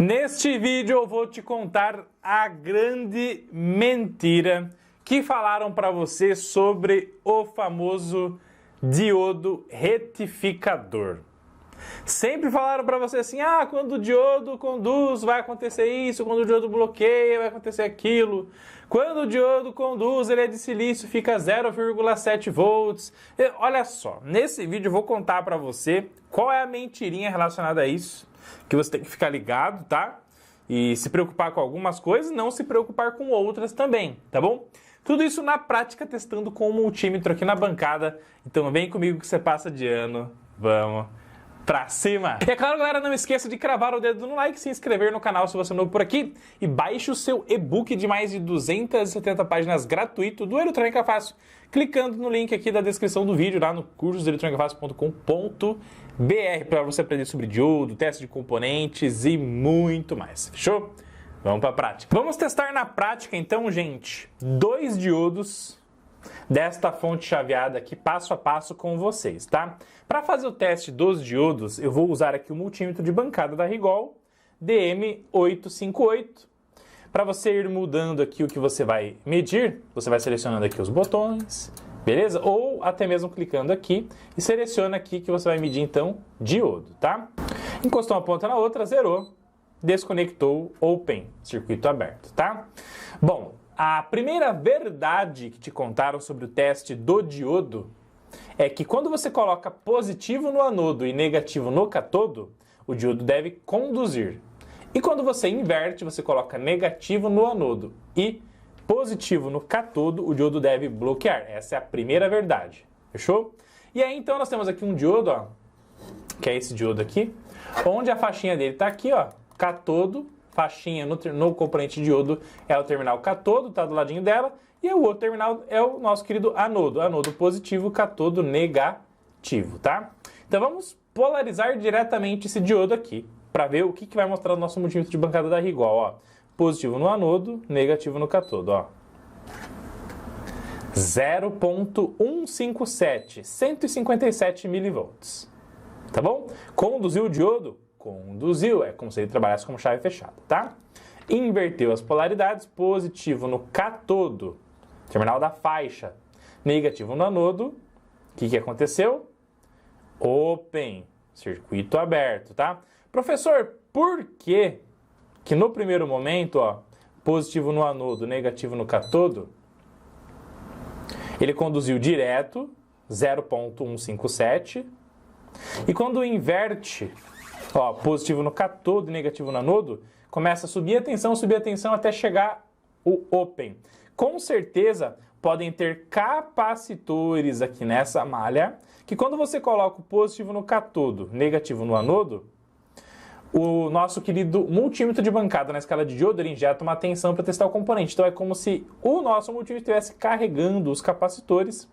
Neste vídeo eu vou te contar a grande mentira que falaram para você sobre o famoso diodo retificador. Sempre falaram para você assim, quando o diodo conduz vai acontecer isso, quando o diodo bloqueia vai acontecer aquilo. Quando o diodo conduz, ele é de silício, fica 0,7 volts. Olha só, nesse vídeo eu vou contar para você qual é a mentirinha relacionada a isso, que você tem que ficar ligado, tá? E se preocupar com algumas coisas, não se preocupar com outras também, tá bom? Tudo isso na prática, testando com o multímetro aqui na bancada. Então vem comigo que você passa de ano. Vamos pra cima! E é claro, galera, não esqueça de cravar o dedo no like, se inscrever no canal se você é novo por aqui e baixe o seu e-book de mais de 270 páginas gratuito do Eletrônica Fácil, clicando no link aqui da descrição do vídeo, lá no cursoseletrónicafácil.com.br, para você aprender sobre diodo, teste de componentes e muito mais. Fechou? Vamos para a prática. Vamos testar na prática, então, gente, 2 diodos desta fonte chaveada aqui, passo a passo com vocês, tá? Para fazer o teste dos diodos, eu vou usar aqui o multímetro de bancada da Rigol, DM858. Para você ir mudando aqui o que você vai medir, você vai selecionando aqui os botões, beleza? Ou até mesmo clicando aqui e seleciona aqui que você vai medir, então, diodo, tá? Encostou uma ponta na outra, zerou, desconectou, open, circuito aberto, tá? Bom, a primeira verdade que te contaram sobre o teste do diodo é que quando você coloca positivo no anodo e negativo no catodo, o diodo deve conduzir. E quando você inverte, você coloca negativo no anodo e positivo no catodo, o diodo deve bloquear. Essa é a primeira verdade, fechou? E aí então nós temos aqui um diodo, ó, que é esse diodo aqui, onde a faixinha dele está aqui, ó, catodo, faixinha no componente diodo é o terminal catodo, tá do ladinho dela, e o outro terminal é o nosso querido anodo, anodo positivo, catodo negativo, tá? Então vamos polarizar diretamente esse diodo aqui, para ver o que vai mostrar o nosso multímetro de bancada da Rigol, ó. Positivo no anodo, negativo no catodo, ó. 0.157, 157 milivolts, tá bom? Conduziu o diodo? Conduziu, é como se ele trabalhasse com chave fechada, tá? Inverteu as polaridades, positivo no catodo, terminal da faixa, negativo no anodo, o que aconteceu? Open, circuito aberto, tá? Professor, por que no primeiro momento, ó, positivo no anodo, negativo no catodo, ele conduziu direto, 0.157, e quando inverte, ó, positivo no catodo e negativo no anodo, começa a subir a tensão até chegar o open. Com certeza podem ter capacitores aqui nessa malha, que quando você coloca o positivo no catodo, negativo no anodo, o nosso querido multímetro de bancada na escala de diodo, ele injeta uma tensão para testar o componente. Então é como se o nosso multímetro estivesse carregando os capacitores,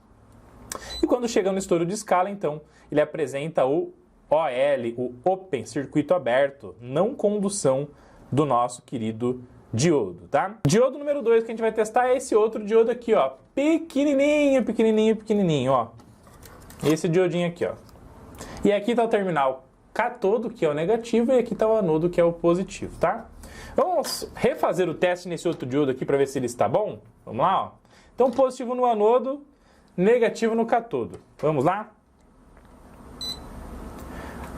e quando chega no estouro de escala, então, ele apresenta o OL, o Open, circuito aberto, não condução do nosso querido diodo, tá? Diodo número 2 que a gente vai testar é esse outro diodo aqui, ó, pequenininho, pequenininho, pequenininho, ó. Esse diodinho aqui, ó. E aqui tá o terminal catodo, que é o negativo, e aqui tá o anodo, que é o positivo, tá? Vamos refazer o teste nesse outro diodo aqui para ver se ele está bom? Vamos lá, ó. Então, positivo no anodo, negativo no catodo. Vamos lá?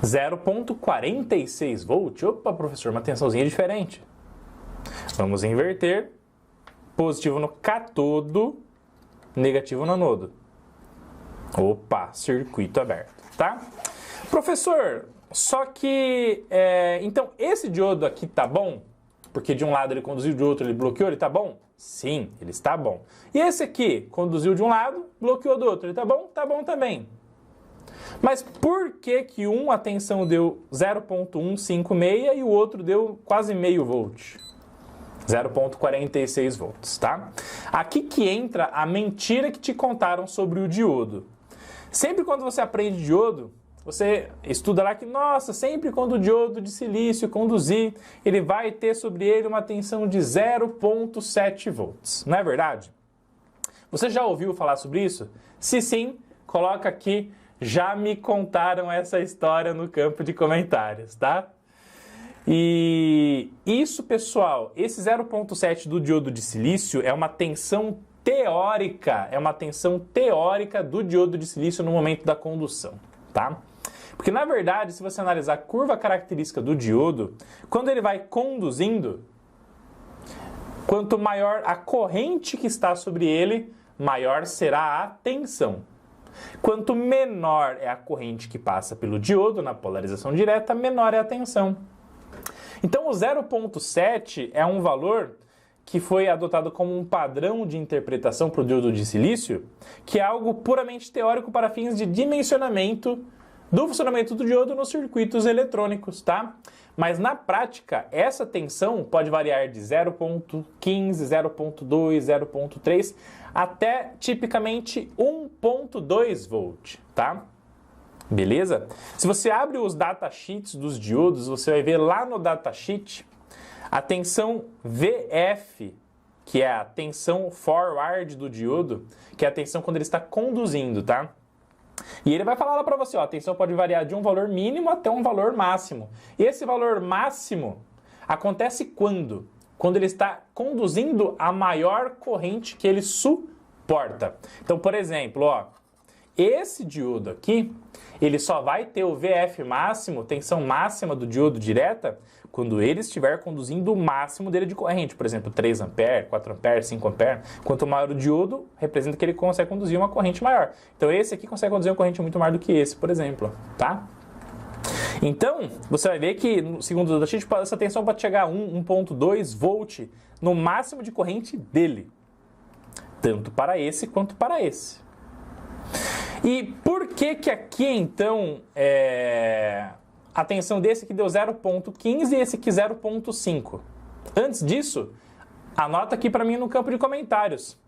0.46 volt. Opa, professor, uma tensãozinha diferente. Vamos inverter. Positivo no catodo, negativo no anodo. Opa, circuito aberto, tá? Professor, só que, então, esse diodo aqui tá bom? Porque de um lado ele conduziu, de outro ele bloqueou, ele tá bom? Sim, ele está bom. E esse aqui, conduziu de um lado, bloqueou do outro, ele tá bom? Tá bom também. Mas por que a tensão deu 0.156 e o outro deu quase meio volt? 0.46 volts, tá? Aqui que entra a mentira que te contaram sobre o diodo. Sempre quando você aprende diodo, você estuda lá que, nossa, sempre quando o diodo de silício conduzir, ele vai ter sobre ele uma tensão de 0.7 volts. Não é verdade? Você já ouviu falar sobre isso? Se sim, coloca aqui, já me contaram essa história no campo de comentários, tá? E isso, pessoal, esse 0,7 do diodo de silício é uma tensão teórica, do diodo de silício no momento da condução, tá? Porque, na verdade, se você analisar a curva característica do diodo, quando ele vai conduzindo, quanto maior a corrente que está sobre ele, maior será a tensão. Quanto menor é a corrente que passa pelo diodo na polarização direta, menor é a tensão. Então, o 0,7 é um valor que foi adotado como um padrão de interpretação para o diodo de silício, que é algo puramente teórico para fins de dimensionamento do funcionamento do diodo nos circuitos eletrônicos, tá? Mas na prática, essa tensão pode variar de 0,15, 0,2, 0,3 até tipicamente 1,2 volt, tá? Beleza? Se você abre os datasheets dos diodos, você vai ver lá no datasheet a tensão VF, que é a tensão forward do diodo, que é a tensão quando ele está conduzindo, tá? E ele vai falar lá para você, ó, a tensão pode variar de um valor mínimo até um valor máximo. E esse valor máximo acontece quando? Quando ele está conduzindo a maior corrente que ele suporta. Então, por exemplo, ó, esse diodo aqui, ele só vai ter o VF máximo, tensão máxima do diodo direta, quando ele estiver conduzindo o máximo dele de corrente, por exemplo, 3 A, 4 A, 5 A. Quanto maior o diodo, representa que ele consegue conduzir uma corrente maior. Então esse aqui consegue conduzir uma corrente muito maior do que esse, por exemplo, tá? Então, você vai ver que, segundo o datasheet, essa tensão pode chegar a 1,2 volt no máximo de corrente dele, tanto para esse quanto para esse. E por que que aqui, então, a tensão desse aqui deu 0,15 e esse aqui 0,5? Antes disso, anota aqui para mim no campo de comentários.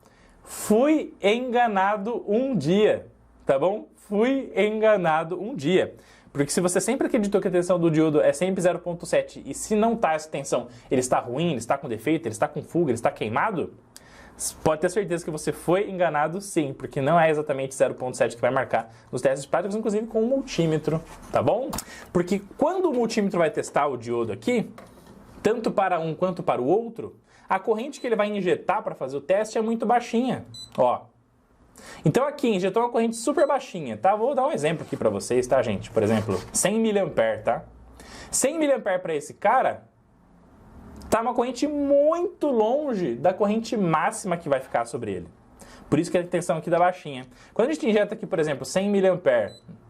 Fui enganado um dia, tá bom? Fui enganado um dia. Porque se você sempre acreditou que a tensão do diodo é sempre 0,7 e se não está essa tensão, ele está ruim, ele está com defeito, ele está com fuga, ele está queimado, pode ter certeza que você foi enganado sim, porque não é exatamente 0,7 que vai marcar nos testes práticos, inclusive com o multímetro, tá bom? Porque quando o multímetro vai testar o diodo aqui, tanto para um quanto para o outro, a corrente que ele vai injetar para fazer o teste é muito baixinha, ó. Então aqui, injetou uma corrente super baixinha, tá? Vou dar um exemplo aqui para vocês, tá, gente? Por exemplo, 100 mA, tá? 100 mA para esse cara tá uma corrente muito longe da corrente máxima que vai ficar sobre ele. Por isso que a tensão aqui dá baixinha. Quando a gente injeta aqui, por exemplo, 100 mA,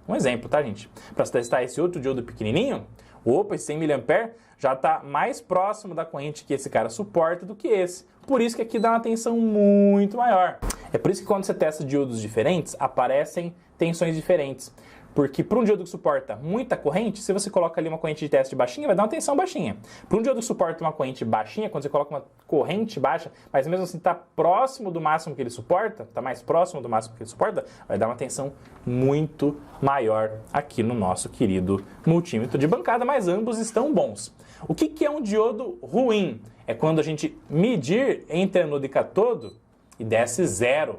um exemplo, tá, gente? Para testar esse outro diodo pequenininho, opa, esse 100 mA já está mais próximo da corrente que esse cara suporta do que esse. Por isso que aqui dá uma tensão muito maior. É por isso que quando você testa diodos diferentes, aparecem tensões diferentes. Porque para um diodo que suporta muita corrente, se você coloca ali uma corrente de teste baixinha, vai dar uma tensão baixinha. Para um diodo que suporta uma corrente baixinha, quando você coloca uma corrente baixa, mas mesmo assim está próximo do máximo que ele suporta, está mais próximo do máximo que ele suporta, vai dar uma tensão muito maior aqui no nosso querido multímetro de bancada, mas ambos estão bons. O que é um diodo ruim? É quando a gente medir entre anodo e catodo e desce zero.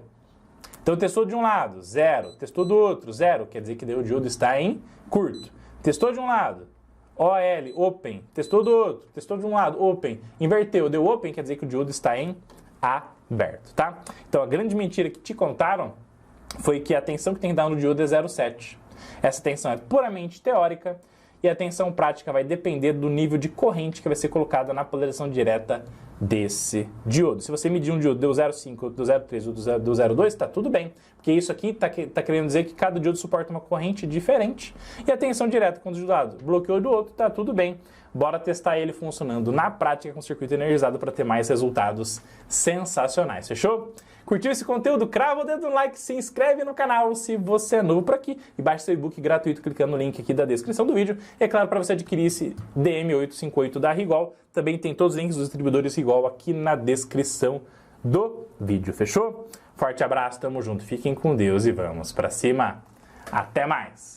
Então testou de um lado, zero. Testou do outro, zero. Quer dizer que o diodo está em curto. Testou de um lado, OL, open. Testou do outro, testou de um lado, open. Inverteu, deu open, quer dizer que o diodo está em aberto, tá? Então a grande mentira que te contaram foi que a tensão que tem que dar no diodo é 0,7. Essa tensão é puramente teórica e a tensão prática vai depender do nível de corrente que vai ser colocada na polarização direta desse diodo. Se você medir um diodo, deu 0,5, deu 0,3 ou deu 0,2, está tudo bem. Porque isso aqui está querendo dizer que cada diodo suporta uma corrente diferente. E a tensão direta com o dado bloqueou do outro, está tudo bem. Bora testar ele funcionando na prática com o circuito energizado para ter mais resultados sensacionais. Fechou? Curtiu esse conteúdo? Crava o dedo no like, se inscreve no canal se você é novo por aqui e baixe seu e-book gratuito clicando no link aqui da descrição do vídeo. E é claro, para você adquirir esse DM858 da Rigol, também tem todos os links dos distribuidores Rigol aqui na descrição do vídeo. Fechou? Forte abraço, tamo junto, fiquem com Deus e vamos pra cima. Até mais!